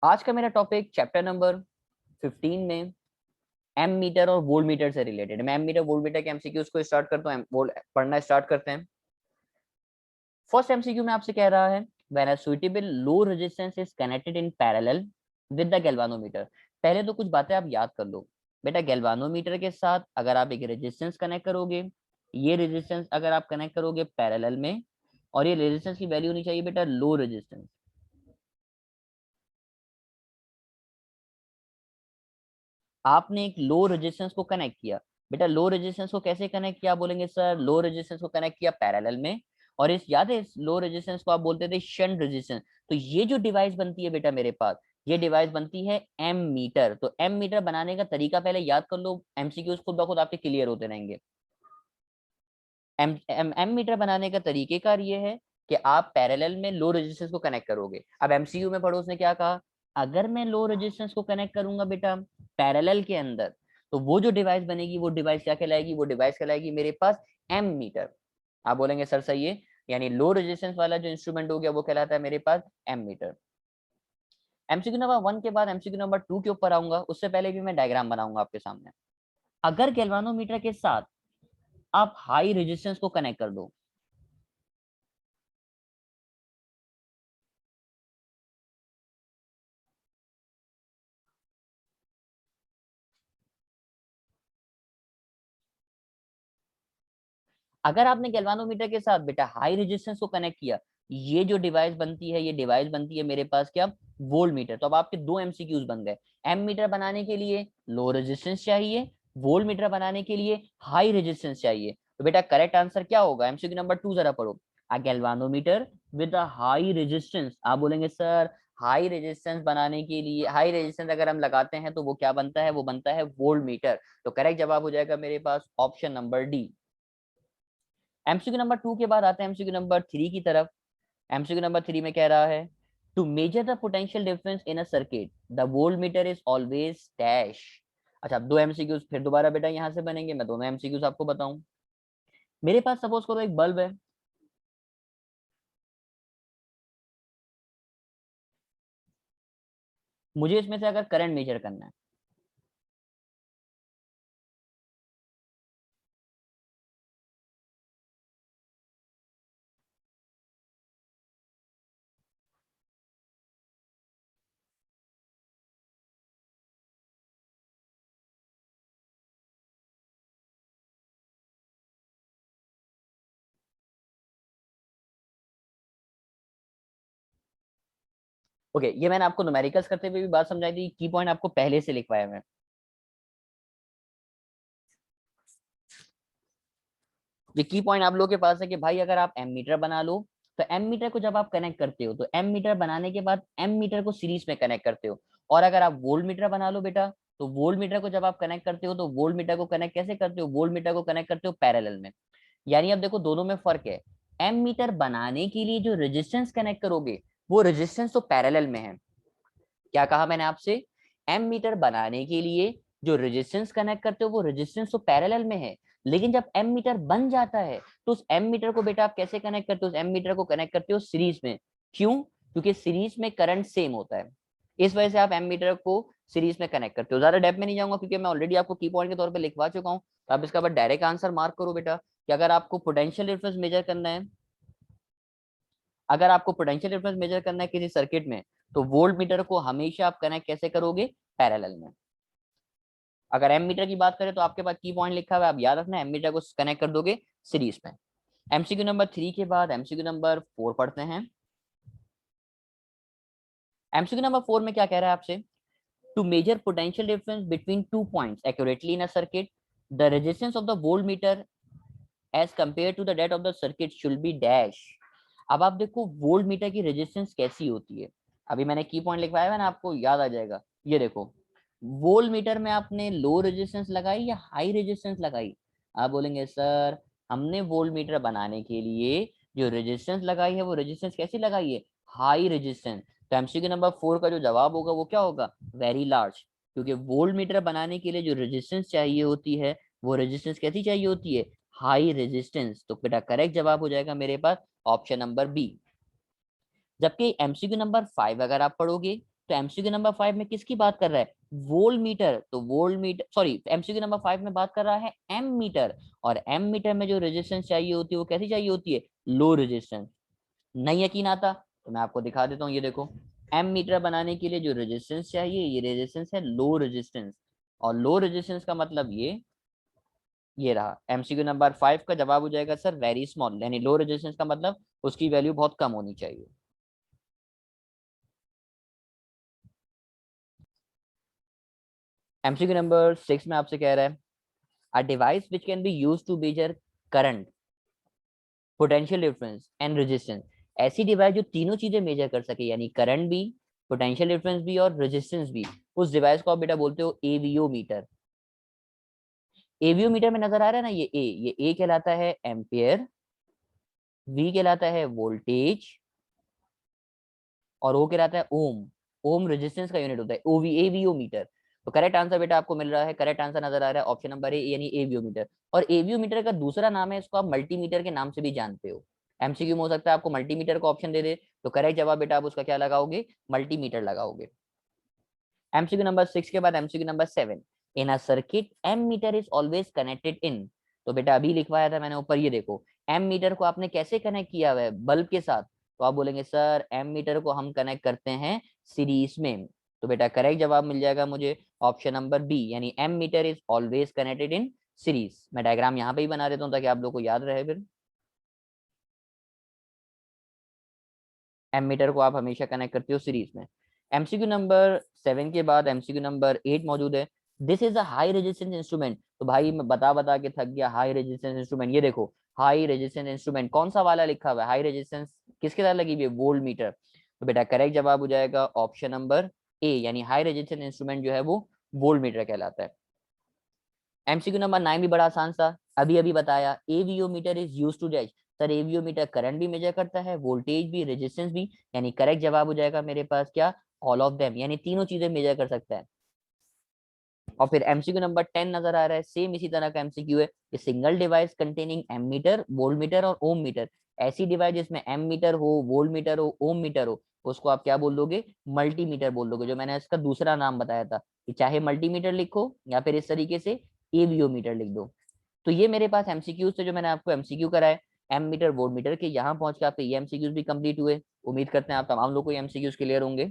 आज का मेरा टॉपिक चैप्टर नंबर 15 में एम मीटर और वोल्ट मीटर से रिलेटेड। मैं एम मीटर वोल्ट मीटर के एमसीक्यूज को स्टार्ट करता हूँ, पढ़ना स्टार्ट करते हैं। फर्स्ट एमसीक्यू में आपसे कह रहा है when a suitable low resistance is connected in parallel with the galvanometer. पहले तो कुछ बातें आप याद कर लो बेटा। गैल्वानोमीटर के साथ अगर आप एक रेजिस्टेंस कनेक्ट करोगे, ये रेजिस्टेंस अगर आप कनेक्ट करोगे पैरेलल में, और ये रेजिस्टेंस की वैल्यू होनी चाहिए बेटा लो रेजिस्टेंस। आपने एक लो रेजिस्टेंस को कनेक्ट किया बेटा। लो रेजिस्टेंस को कैसे कनेक्ट किया बोलेंगे सर? लो रेजिस्टेंस को कनेक्ट किया पैरेलल में, और इस याद है इस लो रेजिस्टेंस को आप बोलते थे शंट रेजिस्टेंस। तो ये जो डिवाइस बनती है बेटा मेरे पास, ये डिवाइस बनती है एम मीटर। तो एम मीटर बनाने का तरीका पहले याद कर लो, एमसीक्यूज खुद ब खुद आपके क्लियर होते रहेंगे। एम एम एम मीटर बनाने का तरीकेकार ये है कि आप पैरेलल में लो रेजिस्टेंस को कनेक्ट करोगे। अब एमसीयू में पढ़ो उसने क्या कहा, अगर मैं लो रेजिस्टेंस को कनेक्ट करूंगा बेटा पैरेलल के अंदर, तो वो जो डिवाइस बनेगी वो डिवाइस क्या कहलाएगी? वो डिवाइस कहलाएगी मेरे पास एम मीटर। आप बोलेंगे सर सही है, यानी लो रेजिस्टेंस वाला जो इंस्ट्रूमेंट हो गया वो कहलाता है मेरे पास एम मीटर। एमसीक्यू नंबर 1 के बाद एमसीक्यू नंबर 2 के ऊपर आऊंगा, उससे पहले भी मैं डायग्राम बनाऊंगा आपके सामने। अगर गैल्वानोमीटर के साथ आप हाई रेजिस्टेंस को कनेक्ट कर दो, अगर आपने गैल्वानोमीटर के साथ बेटा हाई रेजिस्टेंस को कनेक्ट किया, ये जो डिवाइस बनती है, ये डिवाइस बनती है मेरे पास क्या? Volt meter. तो अब आपके दो एमसीक्यूज बन गए। एम मीटर बनाने के लिए लो रेजिस्टेंस चाहिए, वोल्ट मीटर बनाने के लिए हाई रेजिस्टेंस चाहिए। तो बेटा करेक्ट आंसर क्या होगा? एमसीक्यू नंबर 2 जरा पढ़ो। A galvanometer with a high resistance. आप बोलेंगे सर हाई रेजिस्टेंस बनाने के लिए, हाई रेजिस्टेंस अगर हम लगाते हैं तो वो क्या बनता है? वो बनता है वोल्ट मीटर। तो करेक्ट जवाब हो जाएगा मेरे पास option number D. MCQ number 2 के बाद आते हैं एमसीक्यू नंबर 3 की तरफ। एमसीक्यू नंबर 3 में कह रहा है to measure the potential difference in a circuit the voltmeter is always dash. अच्छा, अब दो एमसीक्यूज फिर दोबारा बेटा यहां से बनेंगे, मैं दोनों एमसीक्यूज आपको बताऊं। मेरे पास सपोज करो एक बल्ब है, मुझे इसमें से अगर करंट मेजर करना है, ओके ये मैंने आपको न्यूमेरिकल्स करते हुए भी बात समझाई थी, की पॉइंट आपको पहले से लिखवाया मैं। ये की पॉइंट आप लोगों के पास है कि भाई अगर आप एम मीटर बना लो, तो एम मीटर को जब आप कनेक्ट करते हो तो एम मीटर बनाने के बाद एम मीटर को सीरीज में कनेक्ट करते हो। और अगर आप वोल्ट मीटर बना लो बेटा, तो वोल्ट मीटर को जब आप कनेक्ट करते हो तो वोल्ट मीटर को कनेक्ट कैसे करते हो? वोल्ट मीटर को कनेक्ट करते हो पैरेलल में। यानी अब देखो दोनों में फर्क है। एम मीटर बनाने के लिए जो रेजिस्टेंस कनेक्ट करोगे, वो रेजिस्टेंस तो पैरेलल में है। क्या कहा मैंने आपसे? एम मीटर बनाने के लिए जो रेजिस्टेंस कनेक्ट करते हो वो रेजिस्टेंस तो पैरेलल में है, लेकिन जब एम मीटर बन जाता है तो उस एम मीटर को बेटा आप कैसे कनेक्ट करते हो? उस एम मीटर को कनेक्ट करते हो सीरीज में। क्यों? क्योंकि सीरीज में करंट सेम होता है, इस वजह से आप एम मीटर को सीरीज में कनेक्ट करते हो। ज्यादा डेप्थ में नहीं जाऊंगा क्योंकि मैं ऑलरेडी आपको की पॉइंट के तौर पे लिखवा चुका हूँ। तो आप इसका बाद डायरेक्ट आंसर मार्क करो बेटा कि अगर आपको पोटेंशियल डिफरेंस मेजर करना है, अगर आपको पोटेंशियल डिफरेंस मेजर करना है किसी सर्किट में, तो वोल्ट मीटर को हमेशा आप कनेक्ट कैसे करोगे? पैरेलल में। अगर एम मीटर की बात करें तो आपके पास की पॉइंट लिखा हुआ है, आप याद रखना एम मीटर को कनेक्ट कर दोगे सीरीज में। एमसीक्यू नंबर 3 के बाद एमसीक्यू नंबर 4 पढ़ते हैं। एमसीक्यू नंबर 4 में क्या कह रहा है आपसे? To measure potential difference between two points accurately in a circuit the resistance of the voltmeter as compare to the date of the circuit should be dash. अब आप देखो वोल्ट मीटर की रेजिस्टेंस कैसी होती है। अभी मैंने की पॉइंट लिखवाया है ना, आपको याद आ जाएगा। ये देखो वोल्ट मीटर में आपने लो रेजिस्टेंस लगाई या हाई रेजिस्टेंस लगाई? आप बोलेंगे सर हमने वोल्ट मीटर बनाने के लिए जो रेजिस्टेंस लगाई है वो रेजिस्टेंस कैसी लगाई है? High resistance. तो एमसीक्यू नंबर 4 का जो जवाब होगा वो क्या होगा? Very large. क्योंकि वोल्ट मीटर बनाने के लिए जो रेजिस्टेंस चाहिए होती है, वो रेजिस्टेंस कैसी चाहिए होती है? High resistance. तो बेटा करेक्ट जवाब हो जाएगा मेरे पास ऑप्शन नंबर बी। जबकि एमसीक्यू नंबर 5 अगर आप पढ़ोगे, तो एमसीक्यू नंबर 5 में किसकी बात कर रहा है, वोल्ट मीटर, तो volt meter, sorry MCQ number 5 में बात कर रहा है एम मीटर, और एम मीटर में जो रेजिस्टेंस चाहिए होती है वो कैसी चाहिए होती है, लो रेजिस्टेंस। नहीं यकीन आता तो मैं आपको दिखा देता हूँ, ये देखो एम मीटर बनाने के लिए जो रेजिस्टेंस चाहिए, ये रेजिस्टेंस है लो रेजिस्टेंस, और लो रेजिस्टेंस का मतलब ये रहा। एमसीक्यू नंबर 5 का जवाब हो जाएगा सर वेरी स्मॉल, यानी लो रेजिस्टेंस का मतलब उसकी वैल्यू बहुत कम होनी चाहिए। एमसीक्यू नंबर 6 में आपसे कह रहा है a device which can be use to measure current, potential difference and resistance, ऐसी डिवाइस जो तीनों चीजें मेजर कर सके, यानी करंट भी, पोटेंशियल डिफरेंस भी और रेजिस्टेंस भी, उस डिवाइस को आप बेटा बोलते हो एवीओ मीटर। एवीओ मीटर में नजर आ रहा है ना, ये ए कहलाता है एम्पियर, वी कहलाता है वोल्टेज, और ओ कहलाता है ओम। ओम रेजिस्टेंस का यूनिट होता है, ओवी एवीओ मीटर। तो करेक्ट आंसर बेटा आपको मिल रहा है, करेक्ट आंसर नजर आ रहा है ऑप्शन नंबर ए यानी एवीओ मीटर। और एवीओ मीटर का दूसरा नाम है, इसको आप मल्टीमीटर के नाम से भी जानते हो। एमसीक्यू में हो सकता है आपको मल्टीमीटर का ऑप्शन दे दे, तो करेक्ट जवाब बेटा आप उसका क्या लगाओगे, मल्टीमीटर लगाओगे। एमसीक्यू नंबर 6 के बाद MCQ number 7, in a circuit ammeter is always connected in. तो बेटा अभी लिखवाया था मैंने ऊपर, ये देखो एम मीटर को आपने कैसे कनेक्ट किया हुआ है, बल्ब के साथ। तो आप बोलेंगे सर एम मीटर को हम कनेक्ट करते हैं सीरीज में। तो बेटा करेक्ट जवाब मिल जाएगा मुझे ऑप्शन नंबर बी, यानी ammeter is always connected in series. मैं डायग्राम यहाँ पे ही बना देता हूँ ताकि आप लोग को याद रहे फिर। एमीटर को आप हमेशा कनेक्ट करते हो सीरीज में। एमसीक्यू नंबर 7 के बाद एमसीक्यू नंबर 8 मौजूद है। This is a high resistance instrument. तो भाई मैं बता बता के थक गया, हाई रेजिस्टेंस इंस्ट्रूमेंट, ये देखो हाई रेजिस्टेंस इंस्ट्रूमेंट कौन सा वाला लिखा हुआ है, हाई रेजिस्टेंस किसके साथ लगी हुई है, वोल्ट मीटर। तो बेटा करेक्ट जवाब हो जाएगा ऑप्शन नंबर ए, यानी हाई रेजिस्टेंस इंस्ट्रूमेंट जो है वो वोल्ट मीटर कहलाता है। एमसीक्यू नंबर 9 भी बड़ा आसान सा, अभी अभी बताया, एवीओ मीटर इज यूज टू जज। सर एवीओ मीटर करंट भी मेजर करता है, वोल्टेज भी, रेजिस्टेंस भी, यानी करेक्ट जवाब हो जाएगा मेरे पास क्या, ऑल ऑफ देम, यानी तीनों चीजें मेजर कर सकता है। और फिर एमसीक्यू नंबर 10 नजर आ रहा है, सेम इसी तरह का एमसीक्यू है, single device containing ammeter, voltmeter और ओम मीटर। ऐसी डिवाइस जिसमें एम मीटर हो, वोल्ट मीटर हो, ओम मीटर हो, उसको आप क्या बोल दोगे, मल्टीमीटर बोल दोगे, जो मैंने इसका दूसरा नाम बताया था कि चाहे मल्टीमीटर लिखो या फिर इस तरीके से एवीओ मीटर लिख दो। तो ये मेरे पास एमसीक्यूज थे जो मैंने आपको एमसीक्यू कराए, एम मीटर वोल्ट मीटर के। यहाँ पहुंच के आपके ये एमसीक्यूज भी कंप्लीट हुए। उम्मीद करते हैं आप तमाम लोग को एमसीक्यूज क्लियर होंगे।